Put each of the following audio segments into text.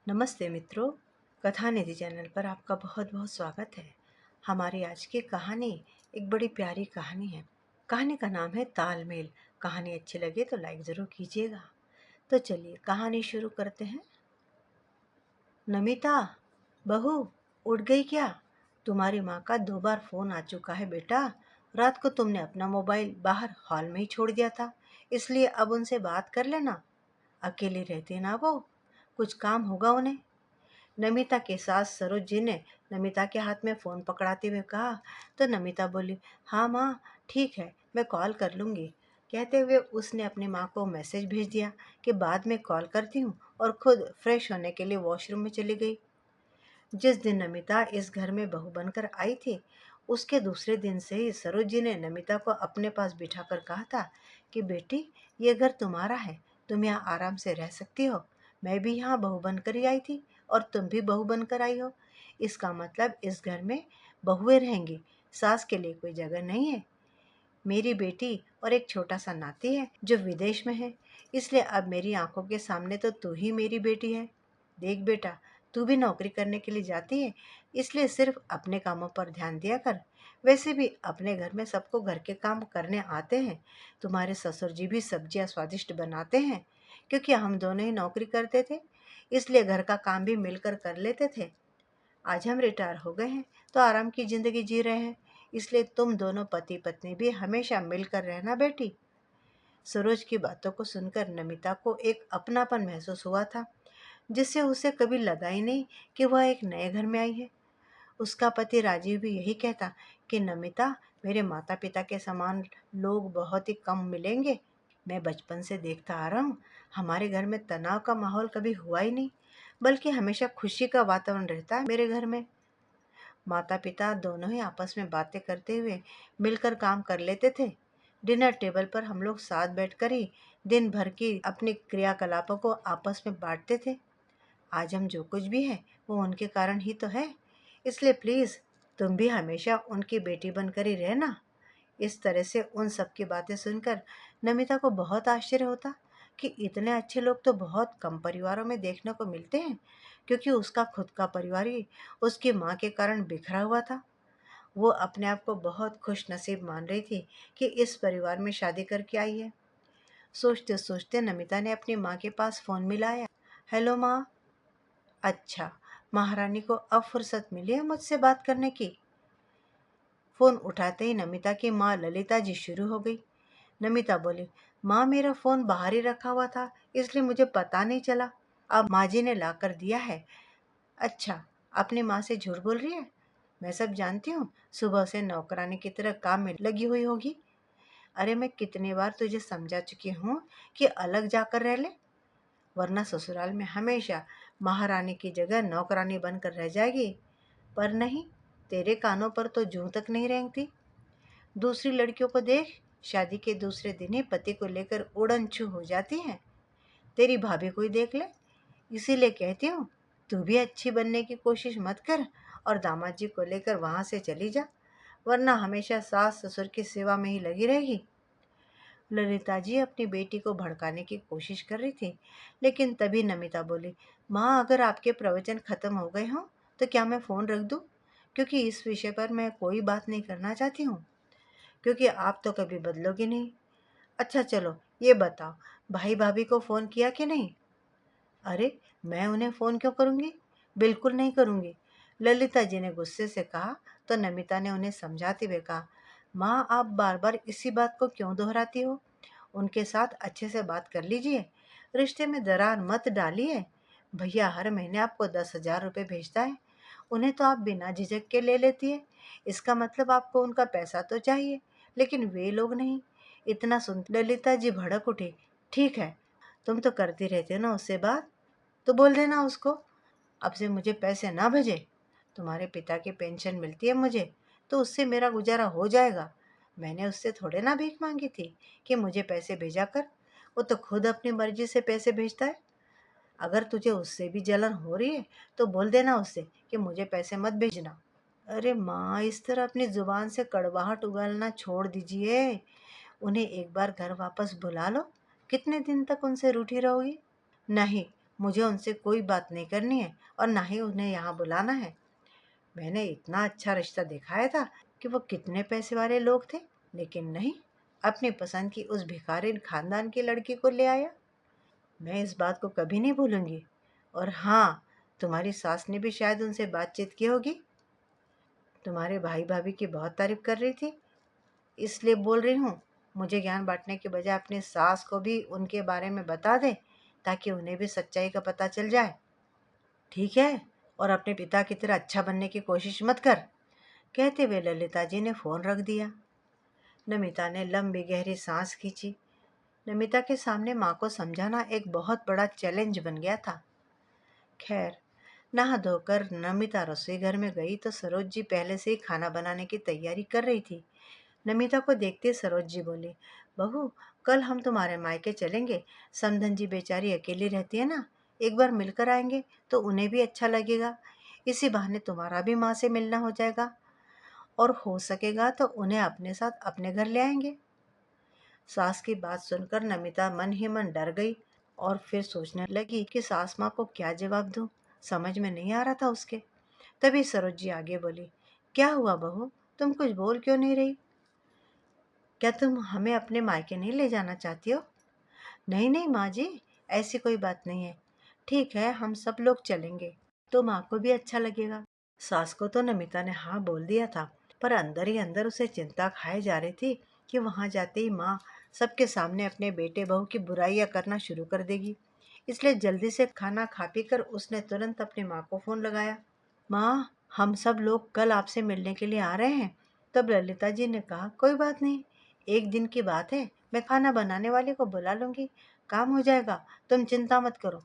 नमस्ते मित्रों, कथानिधि चैनल पर आपका बहुत बहुत स्वागत है। हमारी आज की कहानी एक बड़ी प्यारी कहानी है। कहानी का नाम है तालमेल। कहानी अच्छी लगे तो लाइक ज़रूर कीजिएगा। तो चलिए कहानी शुरू करते हैं। नमिता, बहू, उठ गई क्या? तुम्हारी माँ का 2 बार फ़ोन आ चुका है बेटा। रात को तुमने अपना मोबाइल बाहर हॉल में ही छोड़ दिया था, इसलिए अब उनसे बात कर लेना। अकेली रहती ना वो, कुछ काम होगा उन्हें। नमिता के सास सरोज जी ने नमिता के हाथ में फ़ोन पकड़ाते हुए कहा, तो नमिता बोली, हाँ माँ, ठीक है, मैं कॉल कर लूँगी। कहते हुए उसने अपनी माँ को मैसेज भेज दिया कि बाद में कॉल करती हूँ, और खुद फ्रेश होने के लिए वॉशरूम में चली गई। जिस दिन नमिता इस घर में बहू बनकर आई थी, उसके दूसरे दिन से ही सरोज जी ने नमिता को अपने पास बिठाकर कहा था कि बेटी, ये घर तुम्हारा है, तुम यहाँ आराम से रह सकती हो। मैं भी यहाँ बहू बनकर ही आई थी और तुम भी बहू बनकर आई हो। इसका मतलब इस घर में बहुएं रहेंगी, सास के लिए कोई जगह नहीं है। मेरी बेटी और एक छोटा सा नाती है जो विदेश में है, इसलिए अब मेरी आंखों के सामने तो तू ही मेरी बेटी है। देख बेटा, तू भी नौकरी करने के लिए जाती है, इसलिए सिर्फ अपने कामों पर ध्यान दिया कर। वैसे भी अपने घर में सबको घर के काम करने आते हैं। तुम्हारे ससुर जी भी सब्जियां स्वादिष्ट बनाते हैं। क्योंकि हम दोनों ही नौकरी करते थे, इसलिए घर का काम भी मिलकर कर लेते थे। आज हम रिटायर हो गए हैं तो आराम की ज़िंदगी जी रहे हैं, इसलिए तुम दोनों पति पत्नी भी हमेशा मिलकर रहना बेटी। सरोज की बातों को सुनकर नमिता को एक अपनापन महसूस हुआ था, जिससे उसे कभी लगा ही नहीं कि वह एक नए घर में आई है। उसका पति राजीव भी यही कहता कि नमिता, मेरे माता पिता के समान लोग बहुत ही कम मिलेंगे। मैं बचपन से देखता आ रहा हूँ, हमारे घर में तनाव का माहौल कभी हुआ ही नहीं, बल्कि हमेशा खुशी का वातावरण रहता है मेरे घर में। माता पिता दोनों ही आपस में बातें करते हुए मिलकर काम कर लेते थे। डिनर टेबल पर हम लोग साथ बैठकर ही दिन भर की अपनी क्रियाकलापों को आपस में बांटते थे। आज हम जो कुछ भी है वो उनके कारण ही तो है, इसलिए प्लीज़ तुम भी हमेशा उनकी बेटी बनकर ही रहना। इस तरह से उन सब की बातें सुनकर नमिता को बहुत आश्चर्य होता कि इतने अच्छे लोग तो बहुत कम परिवारों में देखने को मिलते हैं, क्योंकि उसका खुद का परिवार ही उसकी माँ के कारण बिखरा हुआ था। वो अपने आप को बहुत खुश नसीब मान रही थी कि इस परिवार में शादी करके आई है। सोचते सोचते नमिता ने अपनी माँ के पास फ़ोन मिलाया। हेलो माँ। अच्छा, महारानी को अब फुर्सत मिली है मुझसे बात करने की। फ़ोन उठाते ही नमिता की माँ ललिता जी शुरू हो गई। नमिता बोली, माँ, मेरा फ़ोन बाहर ही रखा हुआ था, इसलिए मुझे पता नहीं चला। अब माँ जी ने ला कर दिया है। अच्छा, अपनी माँ से झूठ बोल रही है? मैं सब जानती हूँ, सुबह से नौकरानी की तरह काम में लगी हुई होगी। अरे मैं कितनी बार तुझे समझा चुकी हूँ कि अलग जाकर रह ले, वरना ससुराल में हमेशा महारानी की जगह नौकरानी बनकर रह जाएगी। पर नहीं, तेरे कानों पर तो जूं तक नहीं रेंगती। दूसरी लड़कियों को देख, शादी के दूसरे दिन ही पति को लेकर उड़न छू हो जाती हैं। तेरी भाभी को ही देख ले। इसीलिए कहती हूँ, तू भी अच्छी बनने की कोशिश मत कर और दामाद जी को लेकर वहाँ से चली जा, वरना हमेशा सास ससुर की सेवा में ही लगी रहेगी। ललिता जी अपनी बेटी को भड़काने की कोशिश कर रही थी, लेकिन तभी नमिता बोली, माँ, अगर आपके प्रवचन खत्म हो गए हों तो क्या मैं फ़ोन रख दूँ? क्योंकि इस विषय पर मैं कोई बात नहीं करना चाहती हूँ, क्योंकि आप तो कभी बदलोगे नहीं। अच्छा चलो, ये बताओ, भाई भाभी को फ़ोन किया कि नहीं? अरे, मैं उन्हें फ़ोन क्यों करूँगी? बिल्कुल नहीं करूँगी। ललिता जी ने गुस्से से कहा, तो नमिता ने उन्हें समझाते हुए कहा, माँ, आप बार बार इसी बात को क्यों दोहराती हो? उनके साथ अच्छे से बात कर लीजिए, रिश्ते में दरार मत डालिए। भैया हर महीने आपको 10,000 रुपये भेजता है, उन्हें तो आप बिना झिझक के ले लेती है। इसका मतलब आपको उनका पैसा तो चाहिए, लेकिन वे लोग नहीं। इतना सुन ललिता जी भड़क उठी। ठीक है, तुम तो करती रहती हो ना उससे बात, तो बोल देना उसको अब से मुझे पैसे ना भेजे। तुम्हारे पिता की पेंशन मिलती है मुझे, तो उससे मेरा गुजारा हो जाएगा। मैंने उससे थोड़े ना भीख मांगी थी कि मुझे पैसे भेजा कर। वो तो खुद अपनी मर्जी से पैसे भेजता है। अगर तुझे उससे भी जलन हो रही है तो बोल देना उससे कि मुझे पैसे मत भेजना। अरे माँ, इस तरह अपनी जुबान से कड़वाहट उगलना छोड़ दीजिए। उन्हें एक बार घर वापस बुला लो। कितने दिन तक उनसे रूठी रहोगी? नहीं, मुझे उनसे कोई बात नहीं करनी है और ना ही उन्हें यहाँ बुलाना है। मैंने इतना अच्छा रिश्ता दिखाया था कि वो कितने पैसे वाले लोग थे, लेकिन नहीं, अपनी पसंद की उस भिखारी खानदान की लड़की को ले आया। मैं इस बात को कभी नहीं भूलूंगी। और हाँ, तुम्हारी सास ने भी शायद उनसे बातचीत की होगी। तुम्हारे भाई भाभी की बहुत तारीफ कर रही थी, इसलिए बोल रही हूँ। मुझे ज्ञान बांटने के बजाय अपनी सास को भी उनके बारे में बता दे, ताकि उन्हें भी सच्चाई का पता चल जाए। ठीक है, और अपने पिता की तरह अच्छा बनने की कोशिश मत कर। कहते हुए ललिता जी ने फोन रख दिया। नमिता ने लंबी गहरी सांस खींची। नमिता के सामने माँ को समझाना एक बहुत बड़ा चैलेंज बन गया था। खैर, नहा धोकर नमिता रसोई घर में गई तो सरोज जी पहले से ही खाना बनाने की तैयारी कर रही थी। नमिता को देखते सरोज जी बोली, बहू, कल हम तुम्हारे मायके चलेंगे। समधन जी बेचारी अकेली रहती है ना, एक बार मिलकर आएंगे तो उन्हें भी अच्छा लगेगा। इसी बहाने तुम्हारा भी माँ से मिलना हो जाएगा, और हो सकेगा तो उन्हें अपने साथ अपने घर ले आएंगे। सास की बात सुनकर नमिता मन ही मन डर गई और फिर सोचने लगी कि सास माँ को क्या जवाब दूं। समझ में नहीं आ रहा था उसके। तभी सरोज जी आगे बोली, क्या हुआ बहू, तुम कुछ बोल क्यों नहीं रही? क्या तुम हमें अपने मायके नहीं ले जाना चाहती हो? नहीं नहीं माँ जी, ऐसी कोई बात नहीं है। ठीक है, हम सब लोग चलेंगे, तो माँ को भी अच्छा लगेगा। सास को तो नमिता ने हाँ बोल दिया था, पर अंदर ही अंदर उसे चिंता खाए जा रही थी कि वहां जाते ही माँ सबके सामने अपने बेटे बहू की बुराइयां करना शुरू कर देगी। इसलिए जल्दी से खाना खा पी कर उसने तुरंत अपनी माँ को फोन लगाया। माँ, हम सब लोग कल आपसे मिलने के लिए आ रहे हैं। तब ललिता जी ने कहा, कोई बात नहीं, एक दिन की बात है, मैं खाना बनाने वाले को बुला लूंगी, काम हो जाएगा, तुम चिंता मत करो।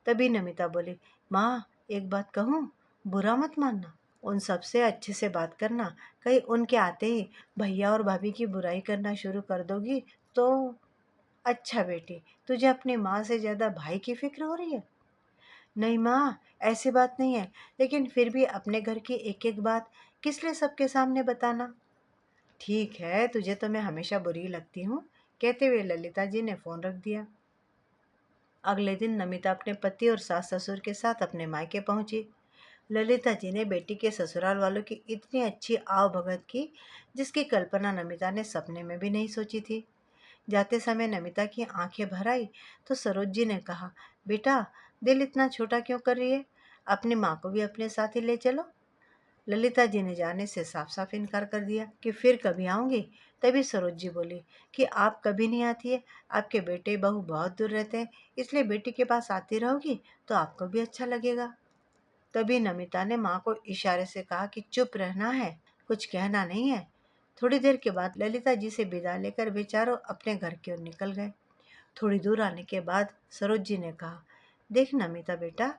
तभी नमिता बोली, माँ, एक बात कहूँ, बुरा मत मानना, उन सबसे अच्छे से बात करना। कहीं उनके आते ही भैया और भाभी की बुराई करना शुरू कर दोगी तो। अच्छा बेटी, तुझे अपनी माँ से ज्यादा भाई की फिक्र हो रही है? नहीं माँ, ऐसी बात नहीं है, लेकिन फिर भी अपने घर की एक एक बात किस लिए सबके सामने बताना? ठीक है, तुझे तो मैं हमेशा बुरी लगती हूँ। कहते हुए ललिता जी ने फोन रख दिया। अगले दिन नमिता अपने पति और सास ससुर के साथ अपने मायके पहुंची। ललिता जी ने बेटी के ससुराल वालों की इतनी अच्छी आवभगत की, जिसकी कल्पना नमिता ने सपने में भी नहीं सोची थी। जाते समय नमिता की आंखें भर आई तो सरोज जी ने कहा, बेटा, दिल इतना छोटा क्यों कर रही है? अपनी माँ को भी अपने साथ ही ले चलो। ललिता जी ने जाने से साफ साफ इनकार कर दिया कि फिर कभी आऊंगी। तभी सरोज जी बोली कि आप कभी नहीं आती है, आपके बेटे बहू बहुत दूर रहते हैं, इसलिए बेटी के पास आती रहोगी तो आपको भी अच्छा लगेगा। तभी नमिता ने माँ को इशारे से कहा कि चुप रहना है, कुछ कहना नहीं है। थोड़ी देर के बाद ललिता जी से विदा लेकर वे चारों अपने घर की ओर निकल गए। थोड़ी दूर आने के बाद सरोज जी ने कहा, देख नमिता बेटा,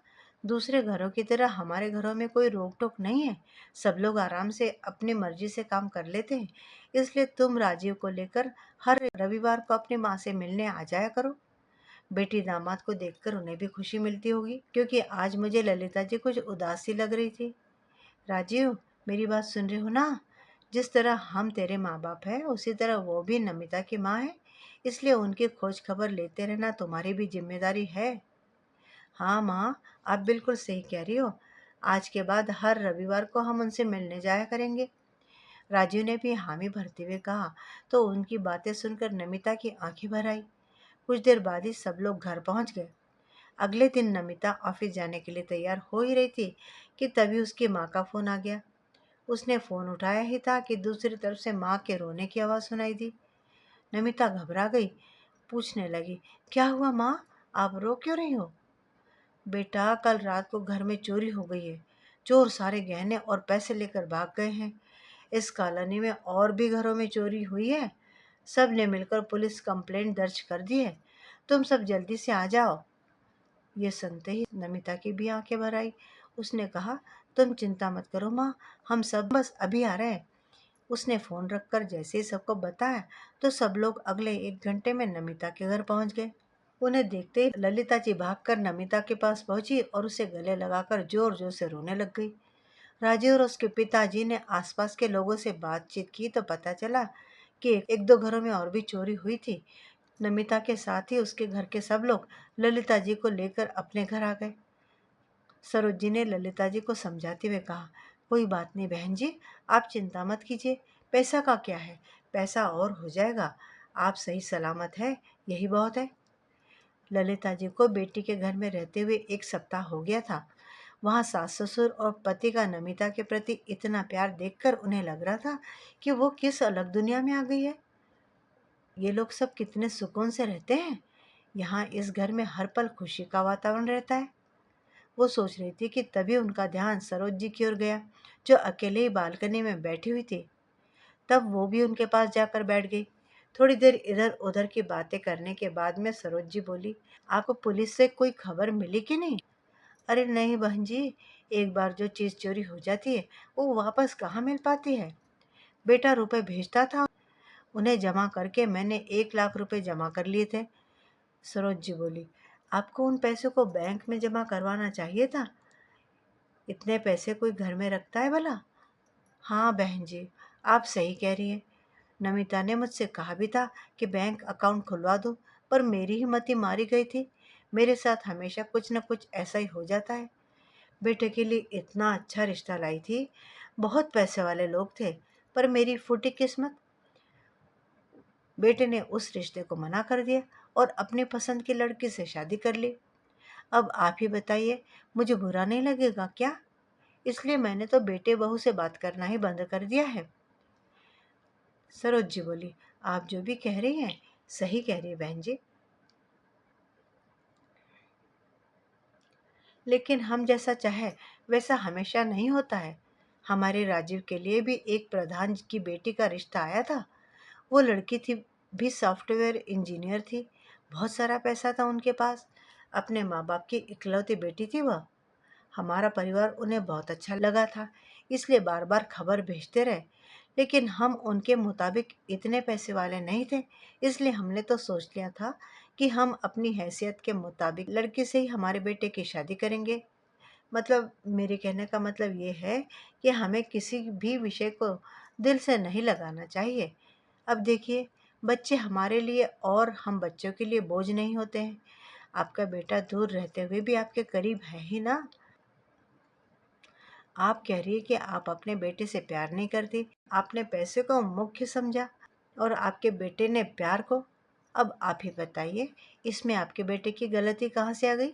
दूसरे घरों की तरह हमारे घरों में कोई रोक टोक नहीं है। सब लोग आराम से अपनी मर्जी से काम कर लेते हैं। इसलिए तुम राजीव को लेकर हर रविवार को अपनी माँ से मिलने आ जाया करो। बेटी दामाद को देखकर उन्हें भी खुशी मिलती होगी, क्योंकि आज मुझे ललिता जी कुछ उदास सी लग रही थी। राजीव, मेरी बात सुन रहे हो ना? जिस तरह हम तेरे माँ बाप हैं, उसी तरह वो भी नमिता की माँ है। इसलिए उनकी खोज खबर लेते रहना तुम्हारी भी जिम्मेदारी है। हाँ माँ, आप बिल्कुल सही कह रही हो। आज के बाद हर रविवार को हम उनसे मिलने जाया करेंगे। राजीव ने भी हामी भरते हुए कहा। तो उनकी बातें सुनकर नमिता की आंखें भर आई। कुछ देर बाद ही सब लोग घर पहुंच गए। अगले दिन नमिता ऑफिस जाने के लिए तैयार हो ही रही थी कि तभी उसकी माँ का फोन आ गया। उसने फोन उठाया ही था कि दूसरी तरफ से माँ के रोने की आवाज़ सुनाई दी। नमिता घबरा गई, पूछने लगी, क्या हुआ माँ, आप रो क्यों रही हो? बेटा, कल रात को घर में चोरी हो गई है। चोर सारे गहने और पैसे लेकर भाग गए हैं। इस कॉलोनी में और भी घरों में चोरी हुई है। सब ने मिलकर पुलिस कंप्लेंट दर्ज कर दी है। तुम सब जल्दी से आ जाओ। ये सुनते ही नमिता की भी आंखें भर आई। उसने कहा, तुम चिंता मत करो माँ, हम सब बस अभी आ रहे हैं। उसने फोन रखकर जैसे ही सबको बताया तो सब लोग अगले 1 घंटे में नमिता के घर पहुंच गए। उन्हें देखते ही ललिता जी भागकर नमिता के पास पहुंची और उसे गले लगाकर जोर जोर से रोने लग गई। राजीव और उसके पिताजी ने आसपास के लोगों से बातचीत की तो पता चला कि एक दो घरों में और भी चोरी हुई थी। नमिता के साथ ही उसके घर के सब लोग ललिता जी को लेकर अपने घर आ गए। सरोज ने ललिता जी को समझाते हुए कहा, कोई बात नहीं बहन जी, आप चिंता मत कीजिए, पैसा का क्या है, पैसा और हो जाएगा, आप सही सलामत है, यही बहुत है। ललिता जी को बेटी के घर में रहते हुए 1 सप्ताह हो गया था। वहाँ सास ससुर और पति का नमिता के प्रति इतना प्यार देखकर उन्हें लग रहा था कि वो किस अलग दुनिया में आ गई है। ये लोग सब कितने सुकून से रहते हैं। यहाँ इस घर में हर पल खुशी का वातावरण रहता है। वो सोच रही थी कि तभी उनका ध्यान सरोज जी की ओर गया, जो अकेले ही बालकनी में बैठी हुई थी। तब वो भी उनके पास जाकर बैठ गई। थोड़ी देर इधर उधर की बातें करने के बाद में सरोज जी बोली, आपको पुलिस से कोई खबर मिली कि नहीं? अरे नहीं बहन जी, एक बार जो चीज़ चोरी हो जाती है वो वापस कहाँ मिल पाती है। बेटा रुपए भेजता था, उन्हें जमा करके मैंने 1 लाख रुपए जमा कर लिए थे। सरोज जी बोली, आपको उन पैसों को बैंक में जमा करवाना चाहिए था। इतने पैसे कोई घर में रखता है भला? हाँ बहन जी, आप सही कह रही हैं। नमिता ने मुझसे कहा भी था कि बैंक अकाउंट खुलवा दो, पर मेरी हिम्मत मारी गई थी। मेरे साथ हमेशा कुछ न कुछ ऐसा ही हो जाता है। बेटे के लिए इतना अच्छा रिश्ता लाई थी, बहुत पैसे वाले लोग थे, पर मेरी फूटी किस्मत, बेटे ने उस रिश्ते को मना कर दिया और अपनी पसंद की लड़की से शादी कर ली। अब आप ही बताइए, मुझे बुरा नहीं लगेगा क्या? इसलिए मैंने तो बेटे बहू से बात करना ही बंद कर दिया है। सरोज जी बोली, आप जो भी कह रही हैं सही कह रही है बहन जी, लेकिन हम जैसा चाहे वैसा हमेशा नहीं होता है। हमारे राजीव के लिए भी एक प्रधान की बेटी का रिश्ता आया था। वो लड़की थी भी सॉफ्टवेयर इंजीनियर थी, बहुत सारा पैसा था उनके पास, अपने माँ बाप की इकलौती बेटी थी वह। हमारा परिवार उन्हें बहुत अच्छा लगा था, इसलिए बार बार खबर भेजते रहे, लेकिन हम उनके मुताबिक इतने पैसे वाले नहीं थे। इसलिए हमने तो सोच लिया था कि हम अपनी हैसियत के मुताबिक लड़की से ही हमारे बेटे की शादी करेंगे। मतलब मेरे कहने का मतलब ये है कि हमें किसी भी विषय को दिल से नहीं लगाना चाहिए। अब देखिए, बच्चे हमारे लिए और हम बच्चों के लिए बोझ नहीं होते हैं। आपका बेटा दूर रहते हुए भी आपके करीब है ही ना। आप कह रही है कि आप अपने बेटे से प्यार नहीं करती, आपने पैसे को मुख्य समझा और आपके बेटे ने प्यार को। अब आप ही बताइए, इसमें आपके बेटे की गलती कहाँ से आ गई?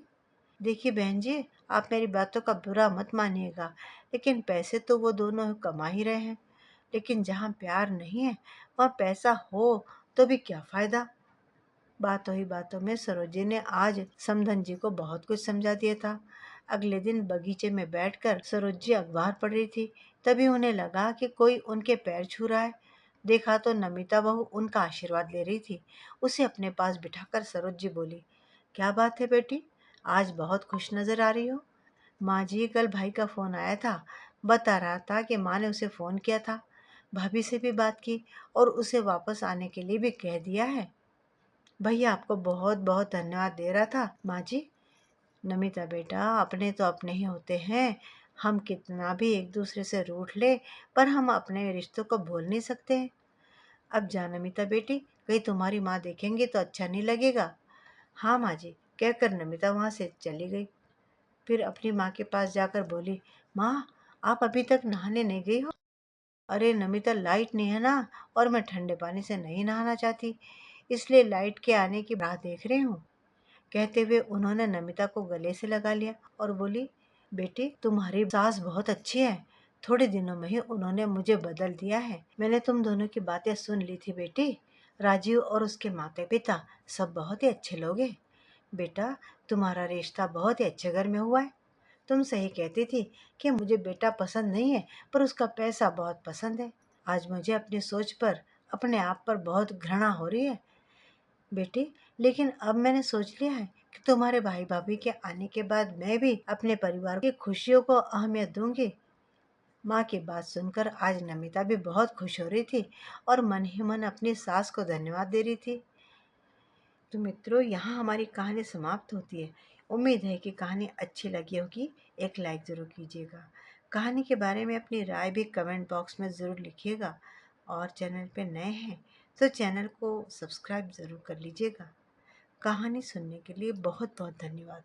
देखिए बहन जी, आप मेरी बातों का बुरा मत मानिएगा, लेकिन पैसे तो वो दोनों कमा ही रहे हैं। लेकिन जहाँ प्यार नहीं है वहाँ पैसा हो तो भी क्या फायदा। बातों ही बातों में सरोजी ने आज समधन जी को बहुत कुछ समझा दिया था। अगले दिन बगीचे में बैठकर सरोजी अखबार पढ़ रही थी। तभी उन्हें लगा कि कोई उनके पैर छू रहा है। देखा तो नमिता बहू उनका आशीर्वाद ले रही थी। उसे अपने पास बिठाकर सरोजी बोली, क्या बात है बेटी, आज बहुत खुश नजर आ रही हो। माँ जी, कल भाई का फ़ोन आया था, बता रहा था कि माँ ने उसे फ़ोन किया था, भाभी से भी बात की और उसे वापस आने के लिए भी कह दिया है। भैया आपको बहुत बहुत धन्यवाद दे रहा था माँ जी। नमिता बेटा, अपने तो अपने ही होते हैं। हम कितना भी एक दूसरे से रूठ ले, पर हम अपने रिश्तों को भूल नहीं सकते हैं। अब जा नमिता बेटी, कहीं तुम्हारी माँ देखेंगे तो अच्छा नहीं लगेगा। हाँ माँ जी, कहकर नमिता वहाँ से चली गई। फिर अपनी माँ के पास जाकर बोली, माँ, आप अभी तक नहाने नहीं गई हो? अरे नमिता, लाइट नहीं है ना, और मैं ठंडे पानी से नहीं नहाना चाहती, इसलिए लाइट के आने की राह देख रही हूँ। कहते हुए उन्होंने नमिता को गले से लगा लिया और बोली, बेटी तुम्हारी सास बहुत अच्छी है, थोड़े दिनों में ही उन्होंने मुझे बदल दिया है। मैंने तुम दोनों की बातें सुन ली थी बेटी। राजीव और उसके माता पिता सब बहुत ही अच्छे लोग हैं। बेटा, तुम्हारा रिश्ता बहुत ही अच्छे घर में हुआ है। तुम सही कहती थी कि मुझे बेटा पसंद नहीं है, पर उसका पैसा बहुत पसंद है। आज मुझे अपनी सोच पर, अपने आप पर बहुत घृणा हो रही है बेटी, लेकिन अब मैंने सोच लिया है कि तुम्हारे भाई भाभी के आने के बाद मैं भी अपने परिवार की खुशियों को अहमियत दूंगी। माँ की बात सुनकर आज नमिता भी बहुत खुश हो रही थी और मन ही मन अपनी सास को धन्यवाद दे रही थी। तो मित्रों, यहाँ हमारी कहानी समाप्त होती है। उम्मीद है कि कहानी अच्छी लगी होगी। एक लाइक ज़रूर कीजिएगा। कहानी के बारे में अपनी राय भी कमेंट बॉक्स में ज़रूर लिखिएगा। और चैनल पे नए हैं तो चैनल को सब्सक्राइब ज़रूर कर लीजिएगा। कहानी सुनने के लिए बहुत बहुत धन्यवाद।